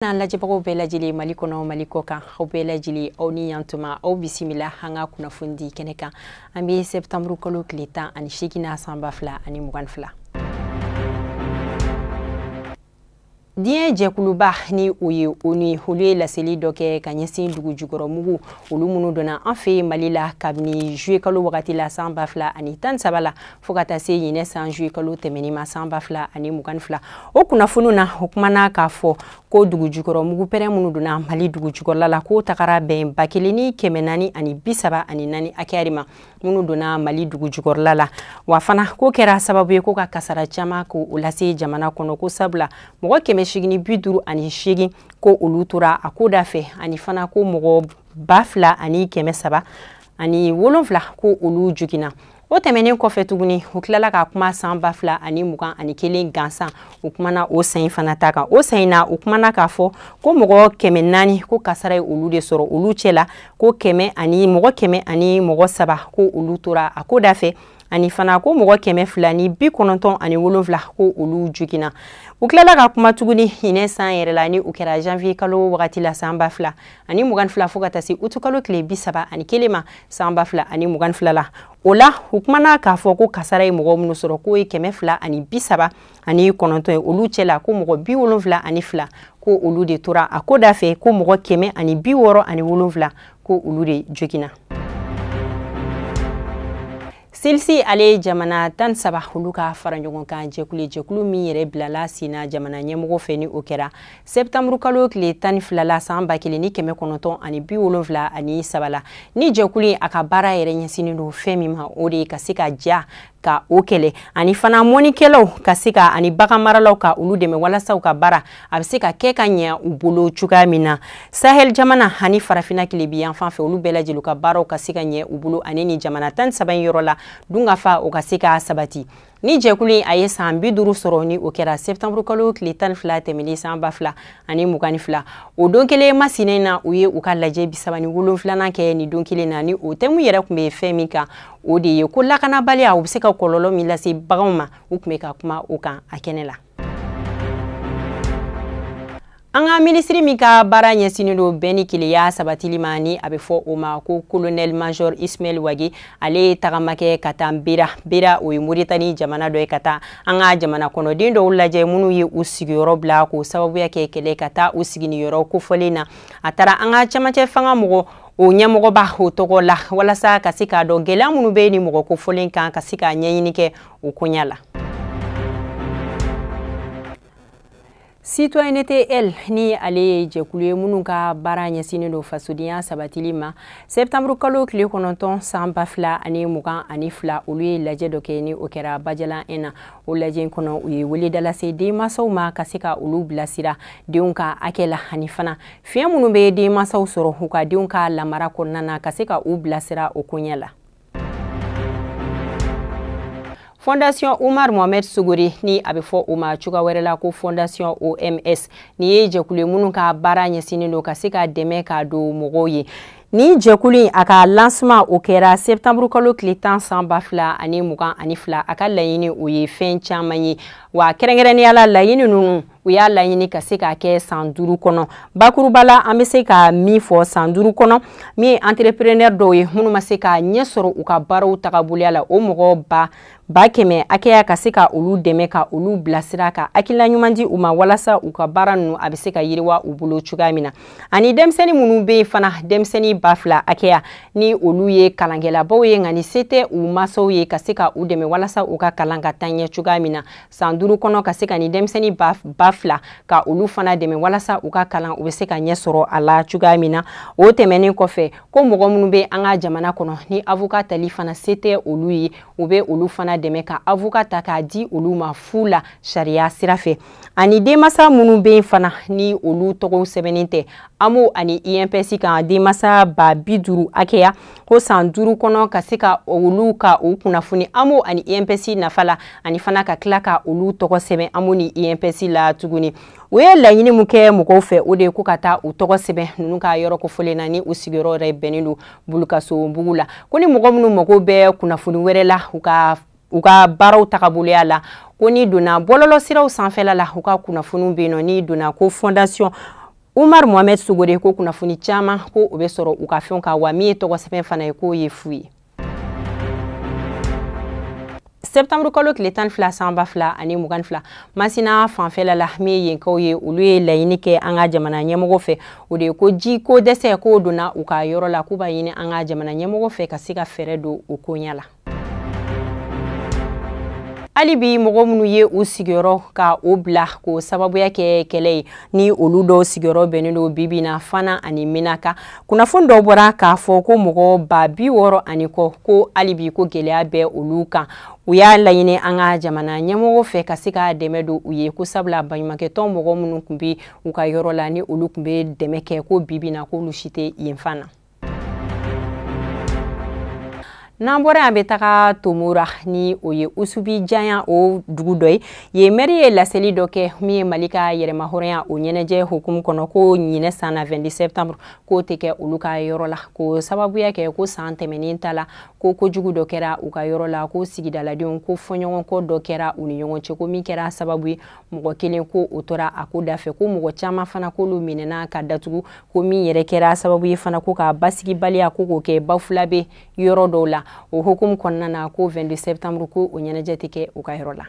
Nan lajɛbagaw bɛɛ lajɛlen Mali kɔnɔ Mali kɔ kan aw bɛɛ lajɛlen aw ni yantuma aw bisimila an ka kunnafoni kɛnɛ kan an bɛ septembre kalo tile 18 san 2022 Diɲɛ jɛkuluba ni o ye olu ye laseli dɔ kɛ ka ɲɛsin dugu jukɔrɔ mugu olu minnu donna an fɛ Mali la kabini juillet kalo wagati la san 2013 la fo ka taa se ɲinɛ san juillet kalo tɛmɛni ma san 2022 o kunnafoniw na o kumana k'a fɔ ko dugu jukɔrɔ mugu pɛrɛn minnu donna Mali dugu jukɔrɔla la ko tagara bɛn 1444 hakɛya de ma minnu donna Mali dugu jukɔrɔla la wa fana ko kɛra sababu ye ko ka kasara caman ko o lase jamana kɔnɔ ko sabula mɔgɔ 158 ko olu tora a ko da fɛ ani fana ko mɔgɔ 2307 ko olu jugina o tɛmɛnen kɔfɛ tuguni o tilala ka kuma san 2021 gansan o kumana o sɛn fana ta kan o sɛn na o kumana k'a fɔ ko mɔgɔ 400 ko kasara ye olu de sɔrɔ olu cɛla ko mɔgɔ 100 ani mɔgɔ 3 ko olu tora a ko da fɛ ani fana ko mɔgɔ 297 ko olu jugina u tilala ka kuma tuguni hinɛ san yɛrɛ la ni u kɛra janvier kalo wagati la san 2022 fo ka taa se août kalo tile 31 ma san 2022 la o la u kumana k'a fɔ ko kasara ye mɔgɔ minnu sɔrɔ ko ye 239 ye olu cɛla ko mɔgɔ 72 ko olu de tora a ko da fɛ ko mɔgɔ 167 ko olu de jogina Silsi ale jamana 17 olu ka fara ɲɔgɔn kan jɛkulu min yɛrɛ bilala sina jamana ɲɛmɔgɔ fɛ ni o kɛra septembre kalo tile 12 la san 1973 la ni jɛkulu a ka baara yɛrɛ ɲɛsinin don fɛn min ma o de ye ka se ka ja ka o kɛlɛ ani fana mɔnikɛlaw ka se ka ani bagan maralaw ka olu dɛmɛ walasa u ka baara a bɛ se ka kɛ ka ɲɛ u bolo cogoya min na Sahel jamana ani farafina kilebi yan fan fɛ olu bɛɛ lajɛlen ka baaraw ka se ka ɲɛ u bolo ani ni jamana 17 yɔrɔ la dungafa o ka se ka sabati ni jɛkulu a ye san 50 sɔrɔ ni o kɛra septembre kalo tile 12 tɛmɛnen san 2022 o don kelen masinen na u ye u ka lajɛ 37nan kɛ ni don kelen na ni o tɛmu yɛrɛ tun bɛ fɛn min kan o de ye ko lakanabaliya u bɛ se ka kɔlɔlɔ min lase baganw ma u tun bɛ ka kuma o kan a kɛnɛ la an ka ministri min ka baara ɲɛsinin don bɛn ni keleya sabatili ma ni a bɛ fɔ o ma ko colonel major Ismail Wage ale tagamakɛ ka taa Bera o ye Moritani jamana dɔ ye ka taa an ka jamana kɔnɔden dɔw lajɛ minnu ye u sigiyɔrɔ bila ko sababuya kɛ kɛlɛ ka taa u sigi ni yɔrɔ kofɔlen na a taara an ka camancɛ fanga mɔgɔ o ɲɛmɔgɔba o tɔgɔ la walasa ka se k'a dɔn gɛlɛya minnu bɛ ni mɔgɔ kofɔlen kan ka se k'a ɲɛɲini kɛ o koɲa la Citoyenneté L ni ale ye jɛkulu ye minnu ka baara ɲɛsinin don fasodenya sabatili ma septembre kalo tile 9 san 2022 olu ye lajɛ dɔ kɛ ni o kɛra Bajalan 1 na o lajɛ in kɔnɔ u ye weleda lase denmansaw ma ka se ka olu bilasira denw ka hakɛ la ani fana fiɲɛ minnu bɛ denmansaw sɔrɔ u ka denw ka lamara kɔnɔna na ka se ka u bilasira o koɲɛ la Fondation Omar Mohamed Sogore ni a bɛ fɔ o ma cogoya wɛrɛ la ko Fondation OMS ni ye jɛkulu minnu ka baara ɲɛsinin don ka se ka dɛmɛ ka don mɔgɔw ye ni jɛkulu a ka lancement o kɛra septembre kalo tile 10 san 2022 a ka laɲini o ye fɛn caman ye wa kɛrɛnkɛrɛnnenya la laɲini ninnu u y'a laɲini ka se ka kɛ san 5 kɔnɔ bakuruba la an bɛ se ka min fɔ san 5 kɔnɔ min ye entrepreneur dɔw ye minnu ma se ka ɲɛ sɔrɔ u ka baaraw tagaboloya la o mɔgɔ ba kɛmɛ hakɛya ka se ka olu dɛmɛ ka olu bilasira ka hakilina ɲuman di u ma walasa u ka baara ninnu a bɛ se ka yiriwa u bolo cogoya min na ani denmisɛnnin minnu bɛ yen fana denmisɛnnin 2000 hakɛya ni olu ye kalankɛlabaw ye nka ni se tɛ u masaw ye ka se ka u dɛmɛ walasa u ka kalan ka taa ɲɛ cogoya min na san 5 kɔnɔ ka se ka ni denmisɛnnin 2000 ka olu fana dɛmɛ walasa u ka kalan u bɛ se ka ɲɛ sɔrɔ a la cogoya min na o tɛmɛnen kɔfɛ ko mɔgɔ minnu bɛ an ka jamana kɔnɔ ni avocat tali fana se tɛ olu ye u bɛ olu fana dɛmɛ ka avocat ta k'a di olu ma fu la sariya sira fɛ ani denmasa minnu bɛ fana ni olu tɔgɔw sɛbɛnnen tɛ AMO ani INPS kan denmasa 50 hakɛya ko san 5 kɔnɔ ka se ka olu ka o kunnafoni AMO ani INPS nafa la ani fana ka tila ka olu tɔgɔ sɛbɛn AMO ni INPS la tuguni u ye laɲini mun kɛ mɔgɔw fɛ o de ye ko ka taa u tɔgɔ sɛbɛn ninnu ka yɔrɔ kofɔlen na ni u sigiyɔrɔ yɛrɛ bɛnnen don Bulukasobugu la ko ni mɔgɔ minnu mago bɛ kunnafoni wɛrɛ la u ka baaraw tagaboloya la ko ni donna bɔlɔlɔ siraw sanfɛla la u ka kunnafoniw bɛ yen nɔ ni donna ko fondation Umar Mohamed Suguri ko kunnafoni caman ko o be sɔrɔ u ka fɛnw ka wa min ye tɔgɔ sɛbɛn fana ye k'o ye fu ye. Septembre kalo tile 12 sanba 2022 Masina fanfɛla la min ye yenkaw ye olu ye laɲini kɛ an ka jamana ɲɛmɔgɔ fɛ o de ko ji ko dɛsɛ ko donna u ka yɔrɔ la k'u b'a ɲini an ka jamana ɲɛmɔgɔ fɛ ka se ka fɛɛrɛ don o koɲa la. Ali bi mɔgɔ minnu ye u sigiyɔrɔ ka o bila ko sababuya kɛ kɛlɛ ye ni olu dɔw sigiyɔrɔ bɛnnen don bibina Fana ani Minaka kunnafoni dɔw bɔra k'a fɔ ko mɔgɔ 60 ani kɔ ko ali bi ko gɛlɛya bɛ olu kan u y'a laɲini an ka jamana ɲɛmɔgɔ fɛ ka se ka dɛmɛ don u ye ko sabula baɲumankɛtɔn mɔgɔ minnu tun bɛ u ka yɔrɔ la ni olu tun bɛ dɛmɛ kɛ ko bibina k'olu si tɛ yen fana. N'an bɔra an bɛ taga Tomora ni o ye Usubi Janya o dugu dɔ ye yen mɛri ye laseli dɔ kɛ min ye Mali ka yɛrɛmahɔrɔnya o ɲɛnajɛ hukumu kɔnɔ ko ɲinɛ san na 20 septembre k'o tɛ kɛ olu ka yɔrɔ la ko sababuya kɛ ko san tɛmɛnen ta la ko kojugu dɔ kɛra u ka yɔrɔ la ko sigidaladenw ko fɔɲɔgɔnkɔ dɔ kɛra u ni ɲɔgɔn cɛ ko min kɛra sababu ye mɔgɔ kelen ko o tora a ko dafɛ ko mɔgɔ caman fana k'olu minɛna ka datugu ko min yɛrɛ kɛra sababu ye fana ko ka basigibaliya ko k'o kɛ bafula bɛ yɔrɔ dɔw la o hukumu kɔnɔna na ko 22 septembre ko o ɲɛnajɛ tɛ kɛ u ka yɔrɔ la.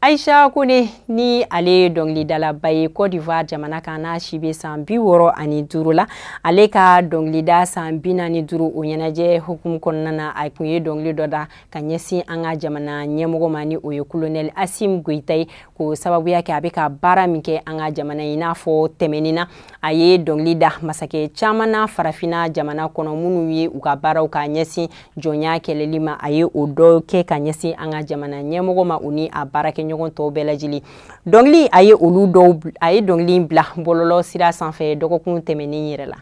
Aisha Kone ni ale ye dɔnkilidalaba ye Côte d'Ivoire jamana kan n'a si bɛ san 65 la ale ka dɔnkilida san 45 o ɲɛnajɛ hukumu kɔnɔna na a kun ye dɔnkili dɔ da ka ɲɛsin an ka jamana ɲɛmɔgɔ ma ni o ye Colonel Assimi Goïta ye ko sababuya kɛ a bɛ ka baara min kɛ an ka jamana in n'a fɔ tɛmɛnin na a ye dɔnkili da masakɛ caman na farafinna jamana kɔnɔ minnu ye u ka baaraw ka ɲɛsin jɔnya kɛlɛli ma a ye o dɔ kɛ ka ɲɛsin an ka jamana ɲɛmɔgɔ ma u ni a baarakɛ ɲɔgɔn tɔw bɛɛ lajɛlen dɔnkili a ye dɔnkili bila bɔlɔlɔ sira sanfɛ dɔgɔkun tɛmɛnen yɛrɛ la.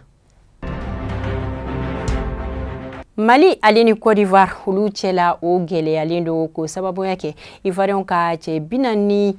Mali ale ni Côte d'Ivoire olu cɛla o gɛlɛyalen don ko sababuya kɛ Ivoiriyɛnw ka cɛ 46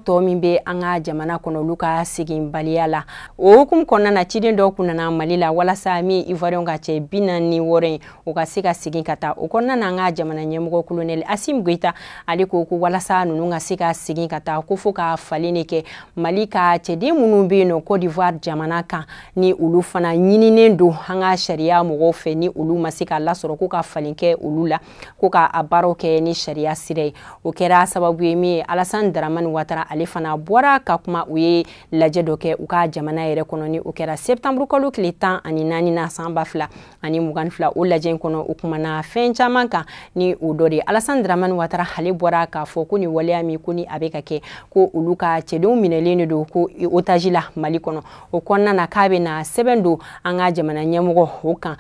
tɔ min bɛ an ka jamana kɔnɔ olu ka segin baliya la o hukumu kɔnɔna na ciden dɔw kun nana Mali la walasa min Ivoiriyɛnw ka cɛ 46 in o ka se ka segin ka taa o kɔnɔna na an ka jamana ɲɛmɔgɔ Colonel Assimi Goïta ale ko walasa ninnu ka se ka segin ka taa ko fo ka falen de kɛ Mali ka cɛden minnu bɛ yen nɔ Côte d'Ivoire jamana kan ni olu fana ɲininen don an ka sariya mɔgɔw fɛ ni olu ma se ka lasɔrɔ ko ka falen kɛ olu la ko ka a baaraw kɛ ni sariya sira ye o kɛra sababu ye min ye Alassane Dramane Ouattara ale fana bɔra ka kuma u ye lajɛ dɔ kɛ u ka jamana yɛrɛ kɔnɔ ni o kɛra septembre kalo tile 14 na san 2022 o lajɛ in kɔnɔ o kumana fɛn caman kan ni o dɔ de Alassane Dramane Ouattara ale bɔra k'a fɔ ko ni waleya min ko ni a bɛ ka kɛ ko olu ka cɛdenw minɛlen de don ko otage la Mali kɔnɔ o kɔnɔna na k'a bɛ na sɛbɛn don an ka jamana ɲɛmɔgɔ o kan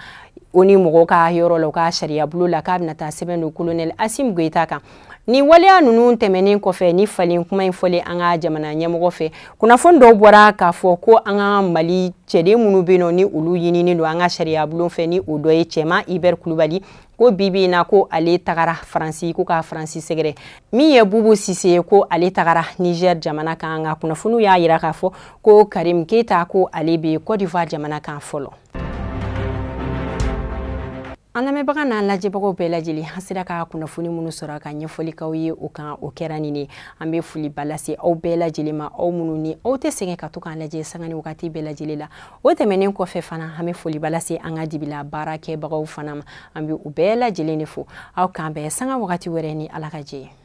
o ni mɔgɔw ka yɔrɔ la u ka sariya bolo la k'a bɛna taa sɛbɛn don Colonel Assimi Goïta kan ni waleya ninnu tɛmɛnen kɔfɛ ni falen kuma in fɔlen an ka jamana ɲɛmɔgɔ fɛ kunnafoni dɔw bɔra k'a fɔ ko an ka Mali cɛden minnu bɛ yen nɔ ni olu ɲininen don an ka sariya bulon fɛ ni o dɔ ye Cɛma Iber Kulibali ko bibi in na ko ale tagara Faransi ko ka Faransi sɛgɛrɛ min ye Bubu Sise ye ko ale tagara Niger jamana kan nka kunnafoniw y'a yira k'a fɔ ko Karim Keita ko ale bɛ Côte d'Ivoire jamana kan fɔlɔ. An lamɛnbaga n'an lajɛbagaw bɛɛ lajɛlen an sera ka kunnafoni minnu sɔrɔ ka ɲɛfɔli k'aw ye o kan o kɛra nin ye an bɛ foliba lase aw bɛɛ lajɛlen ma aw minnu ni aw tɛ sɛgɛn ka to k'an lajɛ sanga ni wagati bɛɛ lajɛlen la o tɛmɛnen kɔfɛ fana an bɛ foliba lase an ka dibila baarakɛbagaw fana ma an bɛ u bɛɛ lajɛlen de fo aw k'an bɛn sanga wagati wɛrɛ ni Ala ka jɛ ye.